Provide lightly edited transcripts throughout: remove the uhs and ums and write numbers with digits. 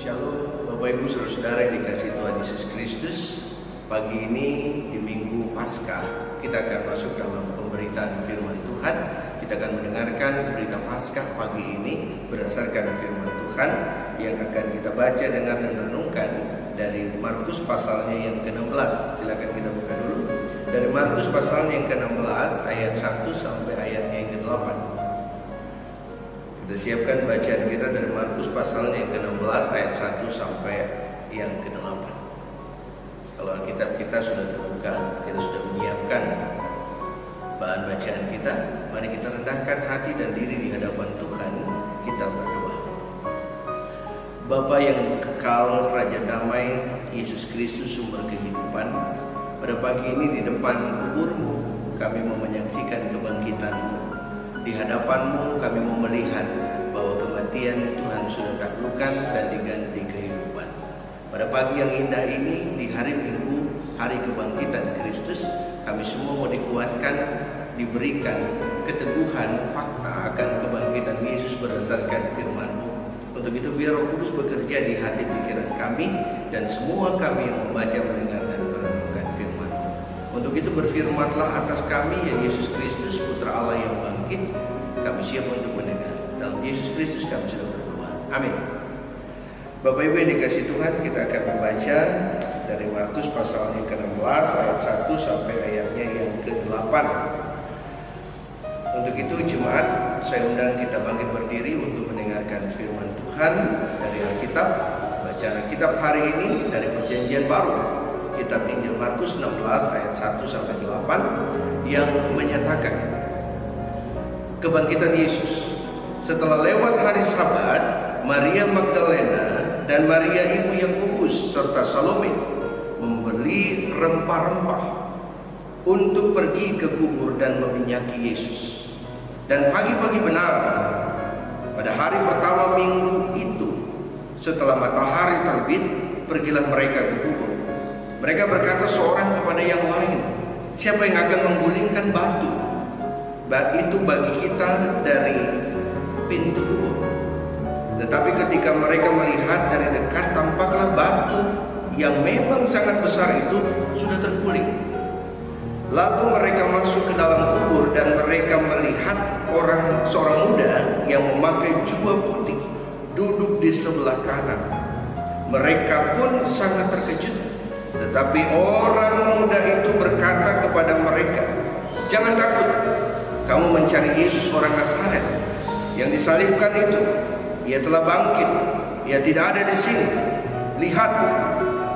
Shalom Bapak Ibu Saudara yang dikasihi Tuhan Yesus Kristus. Pagi ini di Minggu Paskah kita akan masuk dalam pemberitaan firman Tuhan. Kita akan mendengarkan berita Paskah pagi ini berdasarkan firman Tuhan yang akan kita baca, dengar dan renungkan dari Markus pasalnya yang ke-16. Silakan kita buka dulu. Dari Markus pasalnya yang ke-16 ayat 1 sampai ayatnya yang ke-8. Kita siapkan bacaan kita dari Markus pasalnya yang ke-16 ayat 1 sampai yang ke-8. Kalau Alkitab kita sudah terbuka, kita sudah menyiapkan bahan bacaan kita. Mari kita rendahkan hati dan diri di hadapan Tuhan. Kita berdoa. Bapa yang kekal, Raja damai, Yesus Kristus sumber kehidupan, pada pagi ini di depan kuburmu kami mau menyaksikan kebangkitan-Mu. Di hadapan-Mu kami mau melihat bahwa kematian Tuhan sudah taklukkan dan diganti kehidupan. Pada pagi yang indah ini, di hari Minggu, hari kebangkitan Kristus, kami semua mau dikuatkan, diberikan keteguhan fakta akan kebangkitan Yesus berdasarkan firman-Mu. Untuk itu biar Roh Kudus bekerja di hati pikiran kami dan semua kami yang membaca, mendengar dan merenungkan firman-Mu. Untuk itu berfirmanlah atas kami ya Yesus Kristus, Putra Allah yang bangkit. Kami siap untuk mendengar. Dalam Yesus Kristus kami sudah berdoa. Amin. Bapak Ibu yang dikasihi Tuhan, kita akan membaca dari Markus pasal yang ke-16 ayat 1 sampai ayatnya yang ke-8. Untuk itu jemaat, saya undang kita bangkit berdiri untuk mendengarkan firman Tuhan dari Alkitab. Bacaan Alkitab hari ini dari Perjanjian Baru, kitab Injil Markus 16 ayat 1 sampai 8 yang menyatakan kebangkitan Yesus. Setelah lewat hari Sabat, Maria Magdalena dan Maria ibu Yakobus serta Salome membeli rempah-rempah untuk pergi ke kubur dan meminyaki Yesus. Dan pagi-pagi benar, pada hari pertama minggu itu, setelah matahari terbit, pergilah mereka ke kubur. Mereka berkata seorang kepada yang lain, siapa yang akan menggulingkan batu itu bagi kita dari pintu kubur? Tetapi ketika mereka melihat dari dekat, tampaklah batu yang memang sangat besar itu sudah terguling. Lalu mereka masuk ke dalam kubur dan mereka melihat seorang muda yang memakai jubah putih duduk di sebelah kanan. Mereka pun sangat terkejut. Tetapi orang muda itu berkata kepada mereka, jangan takut, kamu mencari Yesus orang Nazaret yang disalibkan itu. Ia telah bangkit, ia tidak ada di sini. Lihat,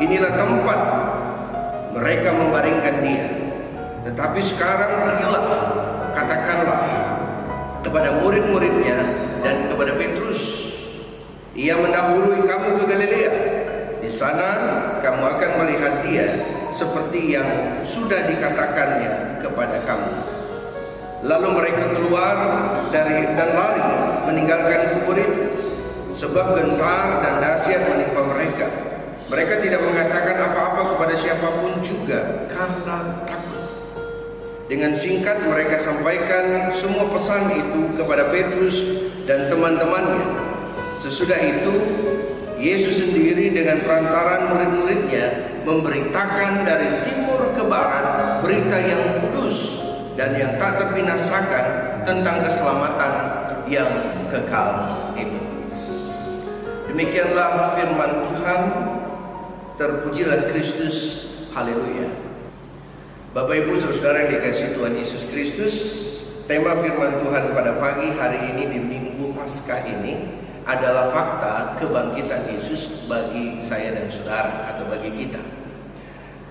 inilah tempat mereka membaringkan dia. Tetapi sekarang pergilah, katakanlah kepada murid-muridnya dan kepada Petrus, ia mendahului kamu ke Galilea. Di sana kamu akan melihat dia seperti yang sudah dikatakannya kepada kamu. Lalu mereka keluar dan lari meninggalkan kubur itu, sebab gentar dan dahsyat menimpa mereka. Mereka tidak mengatakan apa-apa kepada siapapun juga karena takut. Dengan singkat mereka sampaikan semua pesan itu kepada Petrus dan teman-temannya. Sesudah itu Yesus sendiri dengan perantaran murid-muridnya memberitakan dari timur ke barat berita yang kudus dan yang tak terbinasakan tentang keselamatan yang kekal itu. Demikianlah firman Tuhan. Terpujilah Kristus. Haleluya. Bapak Ibu Saudara yang dikasihi Tuhan Yesus Kristus, tema firman Tuhan pada pagi hari ini di Minggu Paskah ini adalah fakta kebangkitan Yesus bagi saya dan saudara atau bagi kita.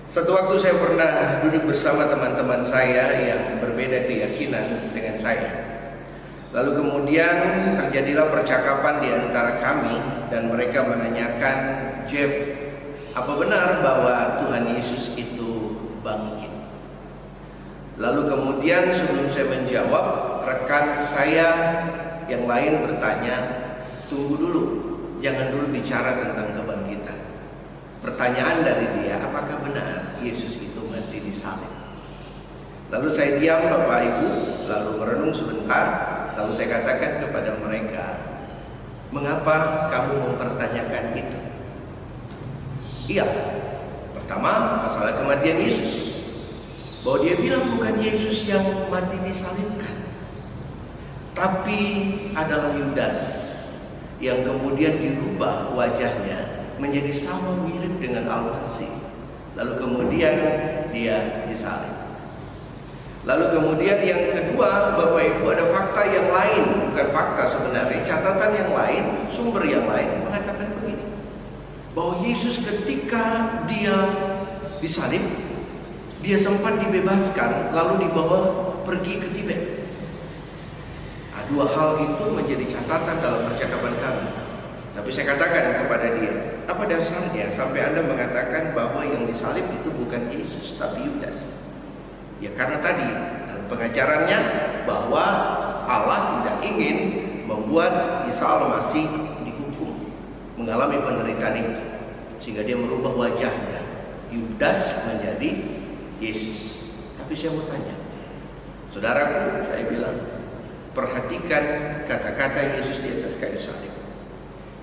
Satu waktu saya pernah duduk bersama teman-teman saya yang berbeda keyakinan dengan saya. Lalu kemudian terjadilah percakapan di antara kami dan mereka menanyakan, Jeff, apa benar bahwa Tuhan Yesus itu bangkit? Lalu kemudian sebelum saya menjawab, rekan saya yang lain bertanya, tunggu dulu, jangan dulu bicara tentang kebangkitan. Pertanyaan dari dia, apakah benar Yesus itu mati di salib? Lalu saya diam Bapak Ibu, lalu merenung sebentar, lalu saya katakan kepada mereka, mengapa kamu mempertanyakan itu? Iya, pertama masalah kematian Yesus, bahwa dia bilang bukan Yesus yang mati disalibkan, tapi adalah Yudas yang kemudian dirubah wajahnya menjadi sama mirip dengan Al-Masih. Lalu kemudian dia disalib. Lalu kemudian yang kedua, Bapak Ibu, ada fakta yang lain. Bukan fakta sebenarnya, catatan yang lain, sumber yang lain mengatakan begini, bahwa Yesus ketika dia disalib, dia sempat dibebaskan lalu dibawa pergi ke Tibet. Nah, dua hal itu menjadi catatan dalam percakapan kami. Tapi saya katakan kepada dia, apa dasarnya sampai Anda mengatakan bahwa yang disalib itu bukan Yesus tapi Yudas? Ya karena tadi dalam pengajarannya bahwa Allah tidak ingin membuat Isa Al-Masih dihukum, mengalami penderitaan itu, sehingga dia merubah wajahnya, Yudas menjadi Yesus. Tapi saya mau tanya, saudaraku, saya bilang, perhatikan kata-kata Yesus di atas kayu salib.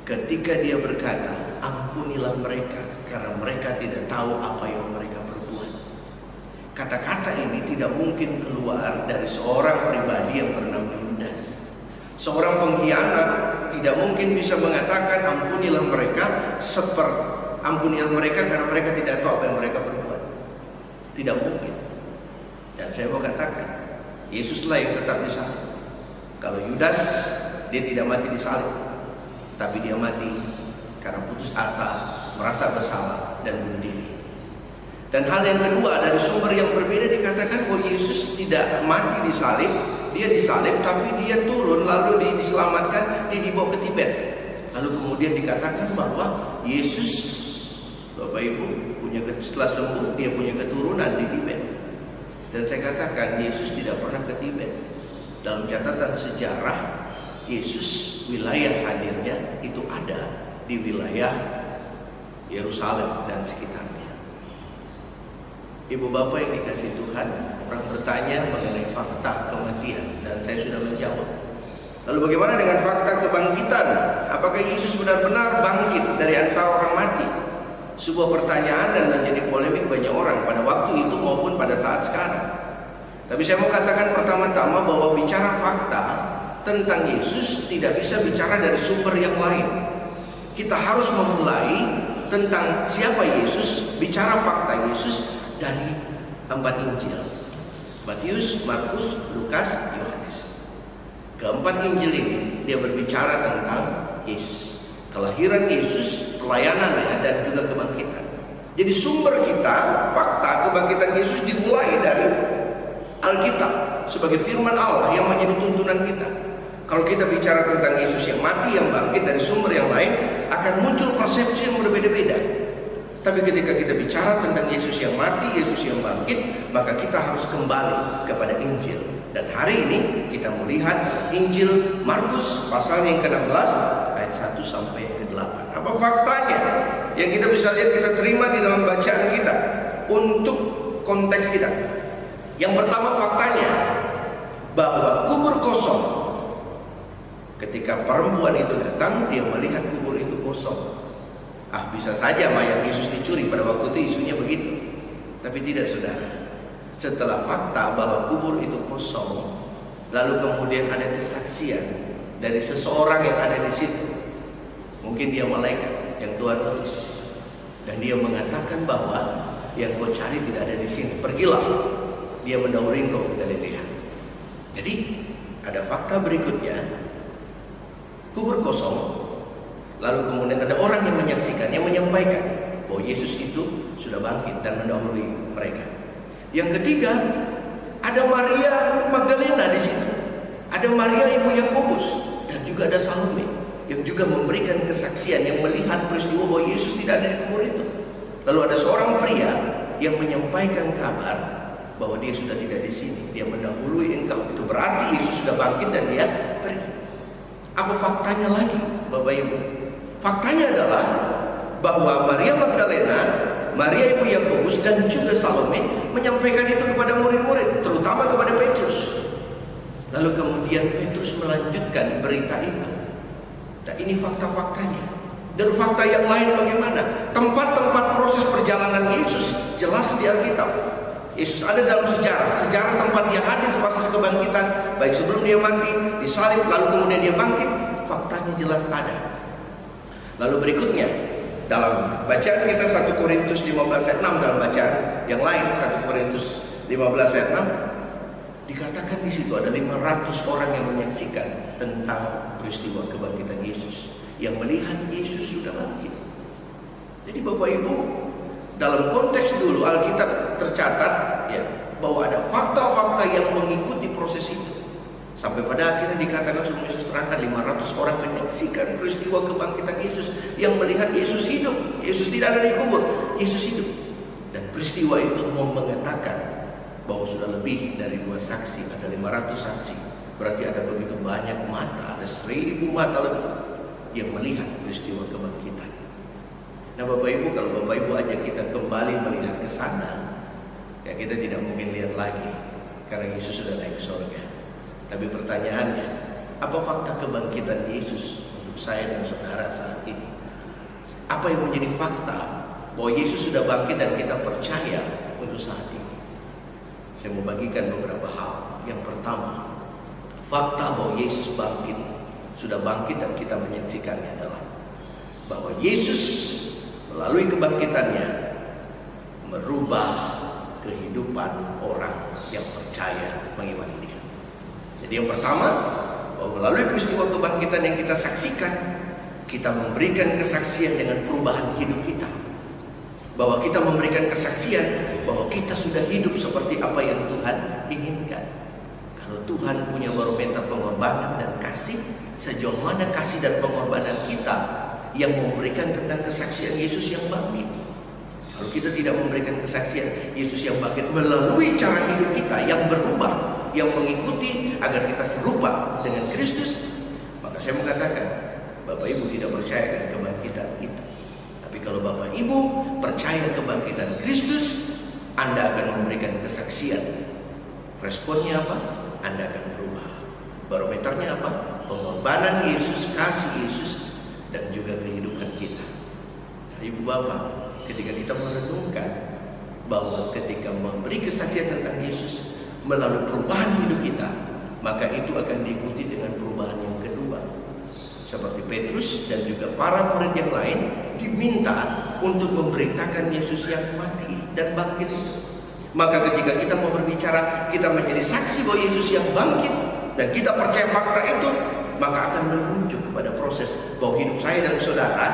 Ketika dia berkata, ampunilah mereka karena mereka tidak tahu apa yang mereka perbuat. Kata-kata ini tidak mungkin keluar dari seorang pribadi yang bernama Yudas. Seorang pengkhianat tidak mungkin bisa mengatakan ampunilah mereka ampunilah mereka karena mereka tidak tahu apa yang mereka perbuat. Tidak mungkin. Dan saya mau katakan, Yesuslah yang tetap disalib. Kalau Yudas, dia tidak mati disalib, tapi dia mati karena putus asa, merasa bersalah, dan bunuh diri. Dan hal yang kedua, dari sumber yang berbeda dikatakan bahwa Yesus tidak mati disalib, dia disalib tapi dia turun lalu diselamatkan, dia dibawa ke Tibet. Lalu kemudian dikatakan bahwa Yesus, Bapak Ibu, setelah sembuh dia punya keturunan di Tibet. Dan saya katakan Yesus tidak pernah ke Tibet. Dalam catatan sejarah, Yesus wilayah hadirnya itu ada di wilayah Yerusalem dan sekitarnya. Ibu bapak yang dikasihi Tuhan, orang bertanya mengenai fakta kematian dan saya sudah menjawab. Lalu bagaimana dengan fakta kebangkitan? Apakah Yesus benar-benar bangkit dari antara orang mati? Sebuah pertanyaan dan menjadi polemik banyak orang pada waktu itu maupun pada saat sekarang. Tapi saya mau katakan pertama-tama bahwa bicara fakta tentang Yesus tidak bisa bicara dari sumber yang lain. Kita harus memulai tentang siapa Yesus, bicara fakta Yesus dari 4 Injil: Matius, Markus, Lukas, Yohanes. Keempat Injil ini dia berbicara tentang Yesus, kelahiran Yesus, pelayanannya, dan juga kebangkitan. Jadi sumber kita, fakta kebangkitan Yesus dimulai dari Alkitab sebagai firman Allah yang menjadi tuntunan kita. Kalau kita bicara tentang Yesus yang mati, yang bangkit dari sumber yang lain, akan muncul persepsi yang berbeda-beda. Tapi ketika kita bicara tentang Yesus yang mati, Yesus yang bangkit, maka kita harus kembali kepada Injil. Dan hari ini kita melihat Injil Markus pasal yang ke-16 ayat 1 sampai ke-8. Apa faktanya yang kita bisa lihat, kita terima di dalam bacaan kita untuk konteks kita? Yang pertama faktanya bahwa kubur kosong. Ketika perempuan itu datang, dia melihat kubur itu kosong. Bisa saja mayat Yesus dicuri, pada waktu itu isunya begitu. Tapi tidak, saudara. Setelah fakta bahwa kubur itu kosong, lalu kemudian ada kesaksian dari seseorang yang ada di situ. Mungkin dia malaikat yang Tuhan utus, dan dia mengatakan bahwa yang kau cari tidak ada di sini. Pergilah, dia mendahului engkau ke Galilea. Jadi ada fakta berikutnya, kubur kosong. Lalu kemudian ada orang yang menyaksikan, yang menyampaikan bahwa Yesus itu sudah bangkit dan mendahului mereka. Yang ketiga, ada Maria Magdalena di situ. Ada Maria ibu Yakobus dan juga ada Salome yang juga memberikan kesaksian, yang melihat peristiwa bahwa Yesus tidak ada di kubur itu. Lalu ada seorang pria yang menyampaikan kabar bahwa dia sudah tidak di sini, dia mendahului engkau. Itu berarti Yesus sudah bangkit dan dia pergi. Apa faktanya lagi, Bapak Ibu? Faktanya adalah bahwa Maria Magdalena, Maria ibu Yakobus, dan juga Salome menyampaikan itu kepada murid-murid, terutama kepada Petrus. Lalu kemudian Petrus melanjutkan berita itu. Nah, ini fakta-faktanya. Dan fakta yang lain bagaimana? Tempat-tempat proses perjalanan Yesus jelas di Alkitab. Yesus ada dalam sejarah tempat dia hadir proses kebangkitan, baik sebelum dia mati, disalib, lalu kemudian dia bangkit, faktanya jelas ada. Lalu berikutnya, dalam bacaan kita 1 Korintus 15 ayat 6, dalam bacaan yang lain 1 Korintus 15 ayat 6, dikatakan di situ ada 500 orang yang menyaksikan tentang peristiwa kebangkitan Yesus, yang melihat Yesus sudah bangkit. Jadi Bapak Ibu, dalam konteks dulu Alkitab tercatat ya bahwa ada fakta-fakta yang mengikuti proses itu. Sampai pada akhirnya dikatakan sebelum Yesus terangkat 500 orang menyaksikan peristiwa kebangkitan Yesus, yang melihat Yesus hidup. Yesus tidak ada dikubur, Yesus hidup. Dan peristiwa itu mau mengatakan bahwa sudah lebih dari 2 saksi, ada 500 saksi. Berarti ada begitu banyak mata, ada 1000 mata lebih yang melihat peristiwa kebangkitan. Nah Bapak Ibu, kalau Bapak Ibu ajak kita kembali melihat ke sana, ya kita tidak mungkin lihat lagi, karena Yesus sudah naik ke surga. Tapi pertanyaannya, apa fakta kebangkitan Yesus untuk saya dan saudara saat ini? Apa yang menjadi fakta bahwa Yesus sudah bangkit dan kita percaya untuk saat ini? Saya mau bagikan beberapa hal. Yang pertama, fakta bahwa Yesus bangkit, sudah bangkit dan kita menyaksikannya adalah bahwa Yesus melalui kebangkitannya merubah kehidupan orang yang percaya mengimani Dia. Jadi yang pertama, bahwa melalui peristiwa kebangkitan yang kita saksikan, kita memberikan kesaksian dengan perubahan hidup kita. Bahwa kita memberikan kesaksian bahwa kita sudah hidup seperti apa yang Tuhan inginkan. Kalau Tuhan punya barometer pengorbanan dan kasih, sejauh mana kasih dan pengorbanan kita yang memberikan tentang kesaksian Yesus yang bangkit. Kalau kita tidak memberikan kesaksian Yesus yang bangkit melalui cara hidup kita yang berubah, yang mengikuti agar kita serupa dengan Kristus, maka saya mengatakan Bapak Ibu tidak percaya dengan kebangkitan kita. Tapi kalau Bapak Ibu percaya kebangkitan Kristus, Anda akan memberikan kesaksian. Responnya apa? Anda akan berubah. Barometernya apa? Pengorbanan Yesus, kasih Yesus, dan juga kehidupan kita. Nah, Ibu Bapak, ketika kita merenungkan bahwa ketika memberi kesaksian tentang Yesus melalui perubahan hidup kita, maka itu akan diikuti dengan perubahan yang kedua. Seperti Petrus dan juga para murid yang lain diminta untuk memberitakan Yesus yang mati dan bangkit itu. Maka ketika kita mau berbicara, kita menjadi saksi bahwa Yesus yang bangkit dan kita percaya fakta itu, maka akan menunjuk kepada proses bahwa hidup saya dan saudara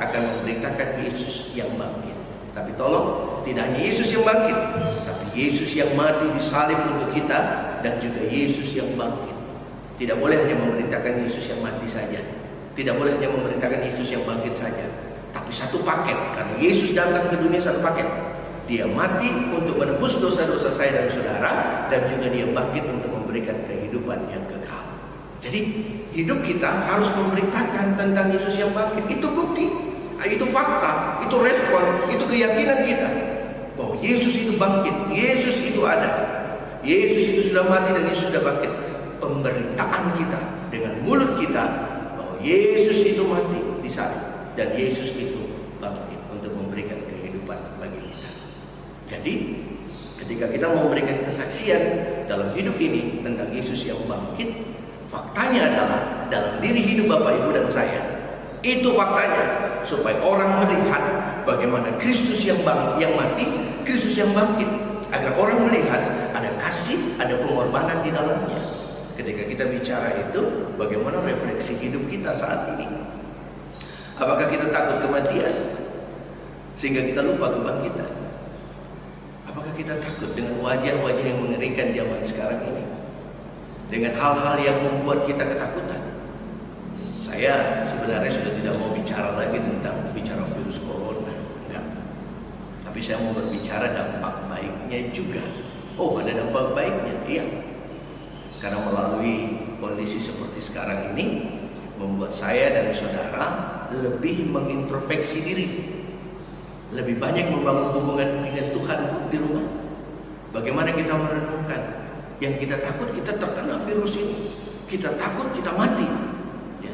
akan memberitakan Yesus yang bangkit. Tapi tolong, tidak hanya Yesus yang bangkit, tapi Yesus yang mati disalib untuk kita, dan juga Yesus yang bangkit. Tidak boleh hanya memberitakan Yesus yang mati saja, tidak boleh hanya memberitakan Yesus yang bangkit saja, tapi satu paket. Karena Yesus datang ke dunia satu paket. Dia mati untuk menebus dosa-dosa saya dan saudara, dan juga dia bangkit untuk memberikan kehidupan yang kekal. Jadi hidup kita harus memberitakan tentang Yesus yang bangkit. Itu bukti, itu fakta, itu respon, itu keyakinan kita bahwa Yesus itu bangkit, Yesus itu ada, Yesus itu sudah mati dan Yesus sudah bangkit. Pemberitaan kita dengan mulut kita bahwa Yesus itu mati disalib dan Yesus itu bangkit untuk memberikan kehidupan bagi kita. Jadi ketika kita memberikan kesaksian dalam hidup ini tentang Yesus yang bangkit, faktanya adalah dalam diri hidup Bapak Ibu dan saya. Itu faktanya, supaya orang melihat bagaimana Kristus yang mati, Kristus yang bangkit, agar orang melihat ada kasih, ada pengorbanan di dalamnya. Ketika kita bicara itu, bagaimana refleksi hidup kita saat ini? Apakah kita takut kematian sehingga kita lupa kebangkitan? Apakah kita takut dengan wajah-wajah yang mengerikan zaman sekarang ini, dengan hal-hal yang membuat kita ketakutan? Saya sebenarnya sudah tidak mau bicara lagi tentang bicara virus corona, enggak. Tapi saya mau berbicara dampak baiknya juga. Oh, ada dampak baiknya, iya. Karena melalui kondisi seperti sekarang ini, membuat saya dan saudara lebih mengintrospeksi diri, lebih banyak membangun hubungan dengan Tuhan di rumah. Bagaimana kita merenungkan, yang kita takut kita terkena virus ini, kita takut kita mati, ya.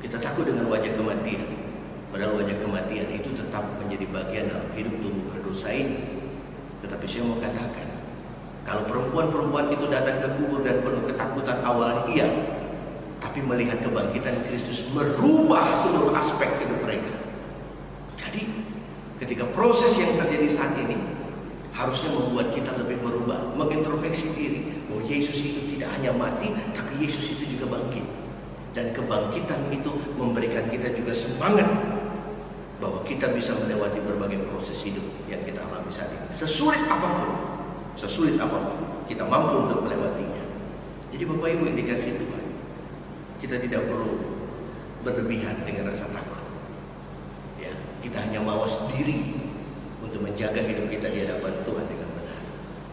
Kita takut dengan wajah kematian. Padahal wajah kematian itu tetap menjadi bagian dalam hidup tubuh berdosa ini. Tetapi saya mau katakan, kalau perempuan-perempuan itu datang ke kubur dan penuh ketakutan awalnya, iya, tapi melihat kebangkitan Kristus merubah seluruh aspek hidup mereka. Jadi ketika proses yang terjadi saat ini harusnya membuat kita lebih merubah, mengintrospeksi diri bahwa Yesus itu tidak hanya mati, tapi Yesus itu juga bangkit. Dan kebangkitan itu memberikan kita juga semangat bahwa kita bisa melewati berbagai proses hidup yang kita alami saat ini. Sesulit apapun, kita mampu untuk melewatinya. Jadi Bapak Ibu yang dikasihi Tuhan, kita tidak perlu berlebihan dengan rasa takut. Ya, kita hanya mawas diri untuk menjaga hidup kita di hadapan Tuhan dengan benar.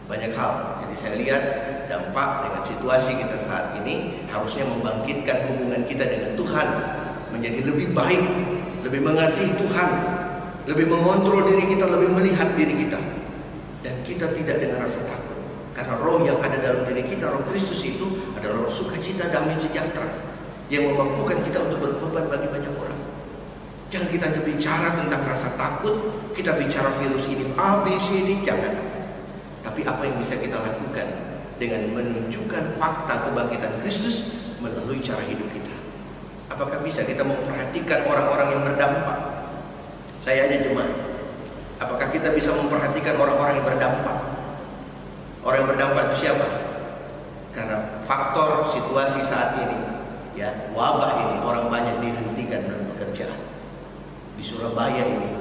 Banyak hal. Jadi saya lihat dampak dengan situasi kita saat ini harusnya membangkitkan hubungan kita dengan Tuhan menjadi lebih baik, lebih mengasihi Tuhan, lebih mengontrol diri kita, lebih melihat diri kita. Dan kita tidak dengan rasa takut, karena roh yang ada dalam diri kita, roh Kristus itu adalah roh sukacita, damai, sejahtera yang memampukan kita untuk berkorban bagi banyak orang. Jangan kita hanya bicara tentang rasa takut, kita bicara virus ini A, B, C, D, jangan. Tapi apa yang bisa kita lakukan dengan menunjukkan fakta kebangkitan Kristus melalui cara hidup kita? Apakah bisa kita memperhatikan orang-orang yang berdampak? Saya aja jemaat. Apakah kita bisa memperhatikan orang-orang yang berdampak? Orang yang berdampak itu siapa? Karena faktor situasi saat ini, ya, wabah ini, orang banyak dihentikan dalam pekerjaan. Di Surabaya ini,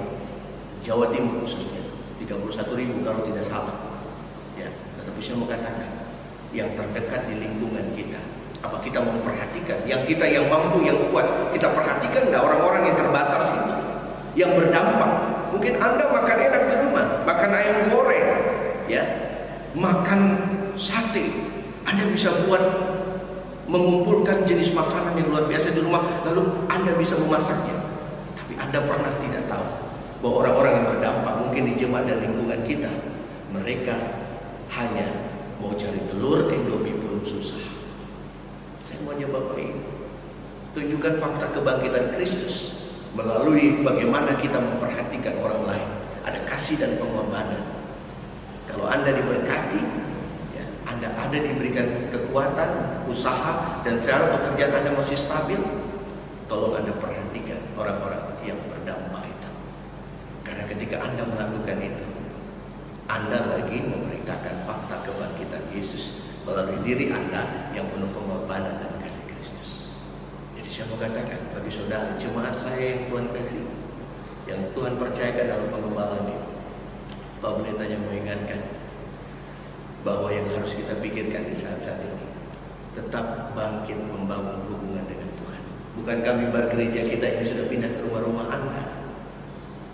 Jawa Timur khususnya, 31.000 kalau tidak salah. Ya, tetapi saya mau katakan, yang terdekat di lingkungan kita, apa kita memperhatikan? Yang kita yang mampu, yang kuat, kita perhatikan enggak orang-orang yang terbatas itu, yang berdampak? Mungkin Anda makan enak di rumah, makan ayam goreng, ya, makan sate. Anda bisa buat mengumpulkan jenis makanan yang luar biasa di rumah, lalu Anda bisa memasaknya. Tapi Anda pernah tidak tahu bahwa orang-orang yang berdampak mungkin di jemaat dan lingkungan kita, mereka hanya mau cari telur Indomie pun susah. Saya maunya Bapak Ibu, tunjukkan fakta kebangkitan Kristus melalui bagaimana kita memperhatikan orang lain. Ada kasih dan pengorbanan. Kalau Anda diberkati, ya, Anda ada diberikan kekuatan, usaha, dan secara pekerjaan Anda masih stabil, tolong Anda perhatikan orang-orang yang berdampak itu. Karena ketika Anda melakukan itu, Anda lagi memberitakan fakta kebangkitan Yesus melalui diri Anda yang penuh pengorbanan dan kasih Kristus. Jadi saya mau katakan bagi saudara jemaat saya yang Tuhan kasih, yang Tuhan percayakan dalam pengembalaan ini, Pak Pendeta yang mengingatkan bahwa yang harus kita pikirkan di saat-saat ini, tetap bangkit membangun hubungan dengan Tuhan. Bukankah mimbar gereja kita yang sudah pindah ke rumah-rumah Anda?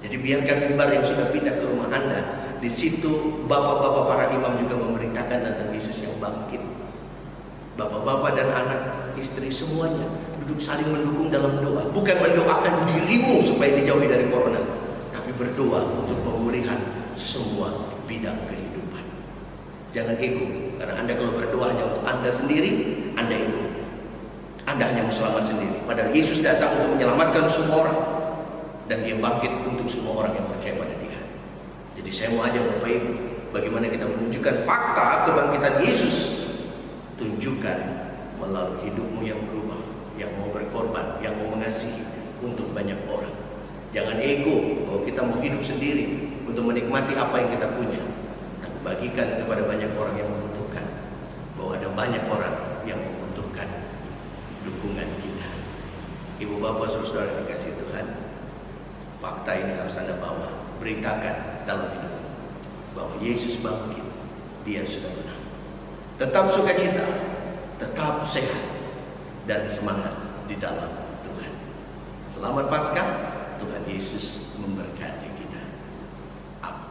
Jadi biarkan mimbar yang sudah pindah ke rumah Anda, di situ bapak-bapak para imam juga memberitakan tentang Yesus yang bangkit. Bapak-bapak dan anak, istri semuanya duduk saling mendukung dalam doa. Bukan mendoakan dirimu supaya dijauhi dari corona, tapi berdoa untuk pemulihan semua bidang kehidupan. Jangan ego, karena Anda kalau berdoa hanya untuk Anda sendiri, Anda ego. Anda hanya mau selamat sendiri. Padahal Yesus datang untuk menyelamatkan semua orang, dan Dia bangkit untuk semua orang yang percaya pada Dia. Jadi saya mau ajak Bapak Ibu, bagaimana kita menunjukkan fakta kebangkitan Yesus. Tunjukkan melalui hidupmu yang berubah, yang mau berkorban, yang mau mengasihi untuk banyak orang. Jangan ego bahwa kita mau hidup sendiri untuk menikmati apa yang kita punya, tapi bagikan kepada banyak orang yang membutuhkan. Bahwa ada banyak orang yang membutuhkan dukungan kita. Ibu bapak saudara dikasih Tuhan, fakta ini harus Anda bawa, beritakan dalam hidup bahwa Yesus bangkit, Dia sudah menang. Tetap sukacita, tetap sehat, dan semangat di dalam Tuhan. Selamat Paskah, Tuhan Yesus memberkati kita. Amin.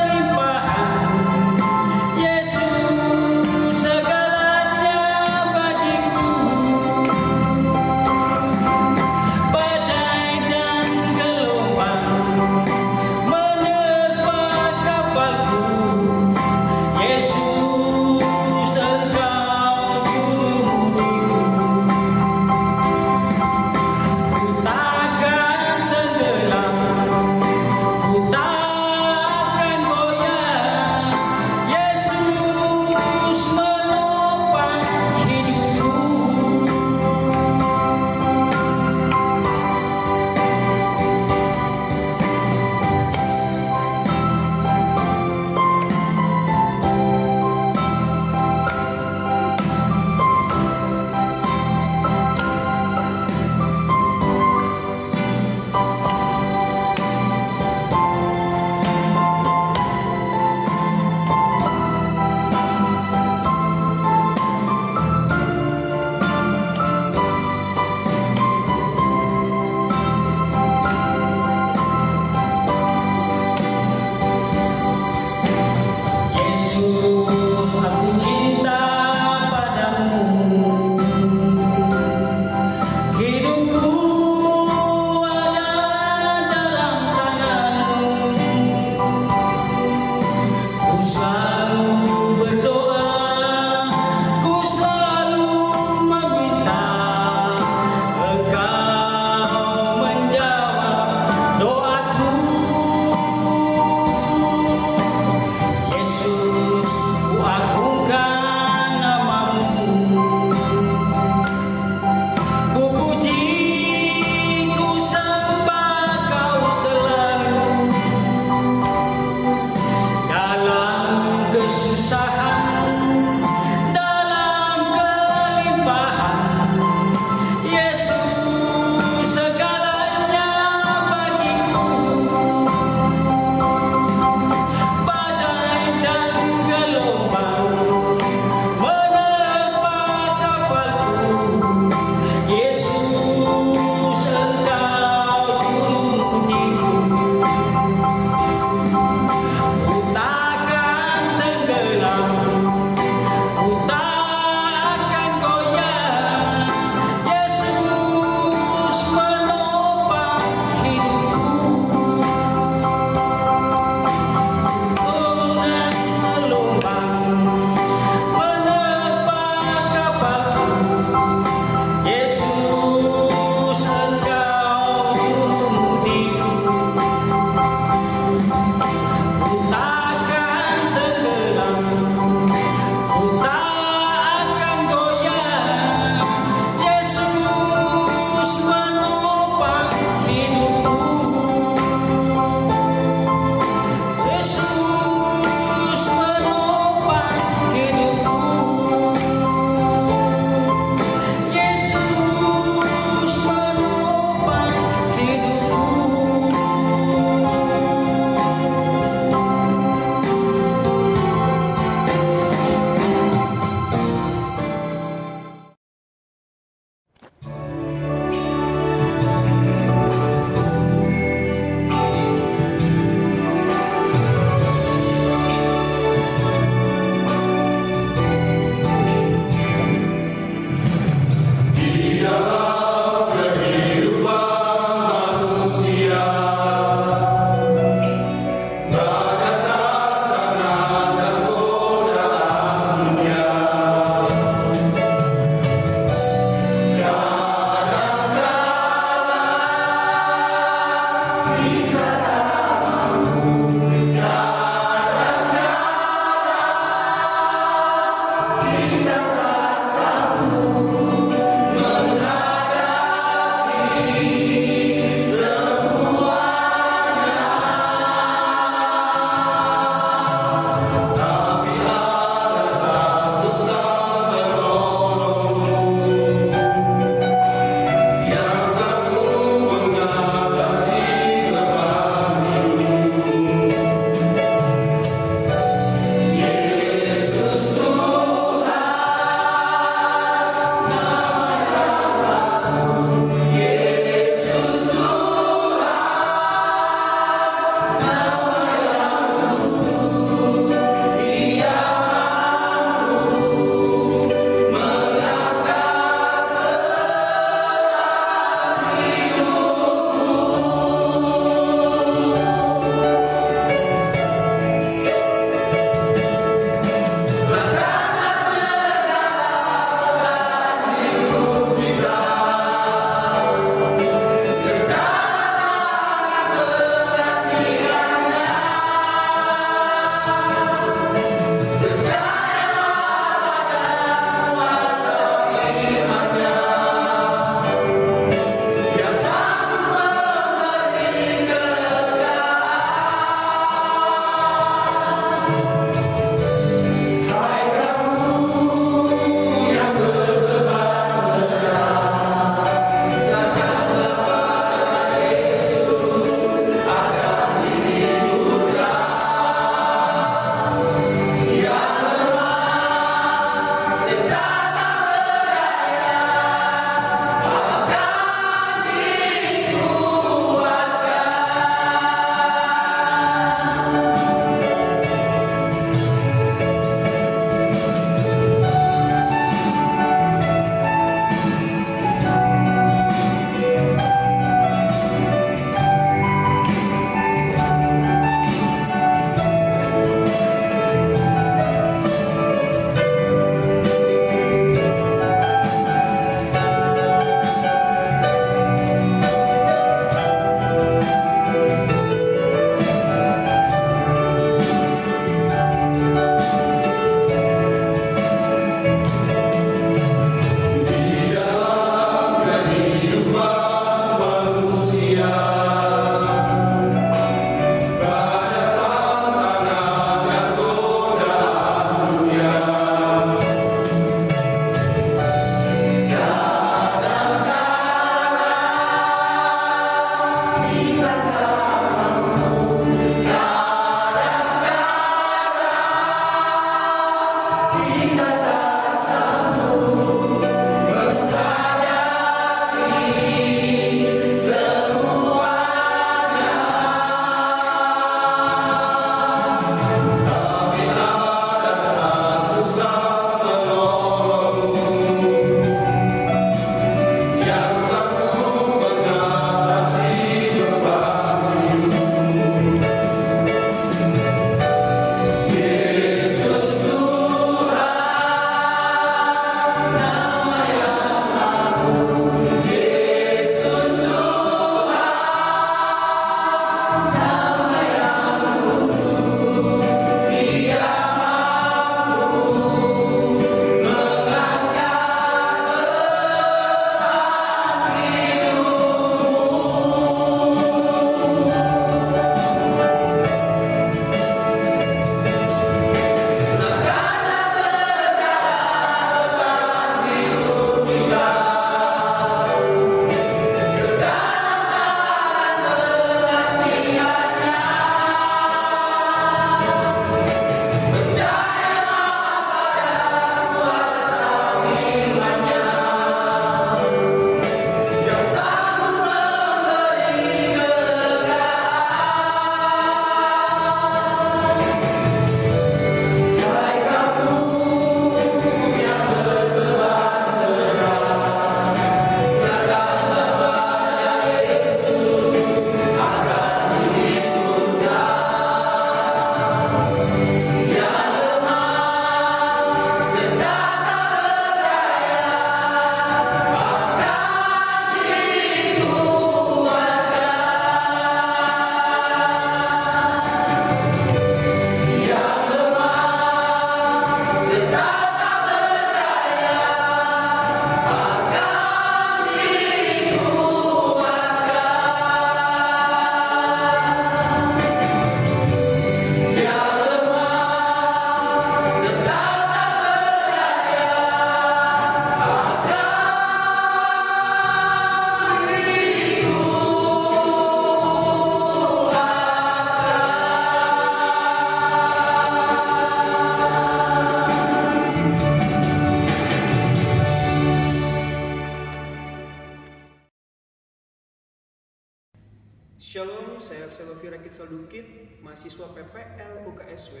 Shalom, saya Arselovi Rakit Saldukit, mahasiswa PPL UKSW,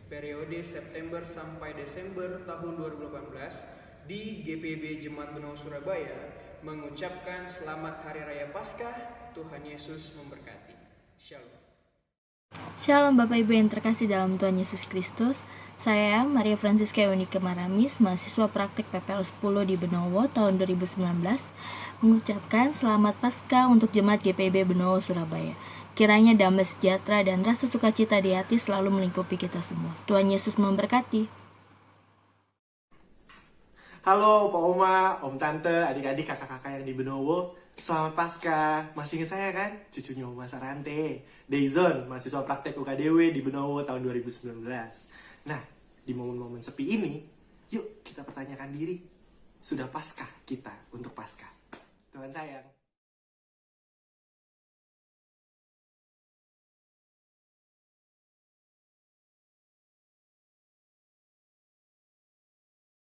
periode September sampai Desember tahun 2018 di GPB Jemaat Benowo Surabaya, mengucapkan selamat Hari Raya Paskah. Tuhan Yesus memberkati. Shalom. Shalom Bapak Ibu yang terkasih dalam Tuhan Yesus Kristus. Saya Maria Francisca Yunike Maramis, mahasiswa praktik PPL 10 di Benowo tahun 2019, mengucapkan selamat Paskah untuk Jemaat GPB Benowo Surabaya. Kiranya damai sejahtera dan rasa sukacita di hati selalu melingkupi kita semua. Tuhan Yesus memberkati. Halo Pak Oma, Om Tante, adik-adik, kakak-kakak yang di Benowo. Selamat Paskah. Masih ingat saya kan? Cucunya Oma Sarante, Dayzon, mahasiswa praktek UKDW di Benowo tahun 2019. Nah, di momen-momen sepi ini, yuk kita pertanyakan diri, sudah Paskah kita untuk Paskah? Tuhan sayang.